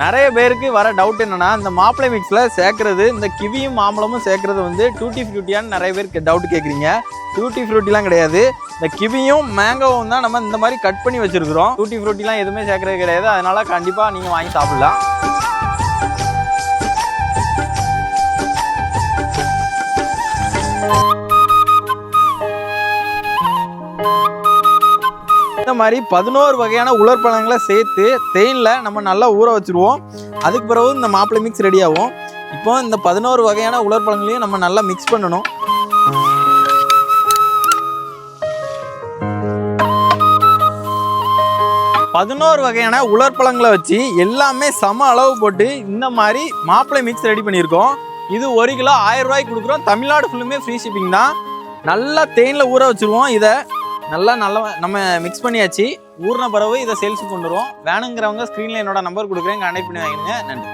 நிறைய பேருக்கு வர டவுட் என்னன்னா, இந்த மாப்பிளை மிக்ஸ்ல சேர்க்கறது இந்த கிவியும் மாம்பழமும் சேர்க்கறது வந்து டூட்டி ஃப்ரூட்டியான்னு நிறைய பேருக்கு டவுட் கேட்குறீங்க. டூட்டி ஃப்ரூட்டிலாம் கிடையாது. இந்த கிவியும் மேங்கோவும் தான் நம்ம இந்த மாதிரி கட் பண்ணி வச்சிருக்கிறோம். டூட்டி ஃப்ரூட்டிலாம் எதுவுமே சேர்க்கறது கிடையாது. அதனால கண்டிப்பா நீங்க வாங்கி சாப்பிடலாம். இந்த மாதிரி 11 வகையான உலர்பழங்களை சேர்த்து தேனில் நம்ம நல்லா ஊற வச்சுருவோம். அதுக்கு பிறகு இந்த மாப்பிளை மிக்ஸ் ரெடி ஆகும். இப்போ இந்த 11 வகையான உலர்பழங்களையும் நம்ம நல்லா மிக்ஸ் பண்ணணும். பதினோரு வகையான உலர்பழங்களை வச்சு எல்லாமே சம அளவு போட்டு இந்த மாதிரி மாப்பிளை மிக்ஸ் ரெடி பண்ணியிருக்கோம். இது 1 கிலோ 1000 ரூபாய்க்கு கொடுக்குறோம். தமிழ்நாடு ஃபுல்லுமே ஃப்ரீ ஷிப்பிங் தான். நல்லா தேனில் ஊற வச்சுருவோம். இதை நல்லா நம்ம மிக்ஸ் பண்ணியாச்சு. ஊறின பிறகு இதை சேல்ஸுக்கு கொண்டு வருவோம். வேணுங்கிறவங்க ஸ்க்ரீனில் என்னோட நம்பர் கொடுக்குறேன், கான்டாக்ட் பண்ணி வாங்கிடுங்க. நன்றி.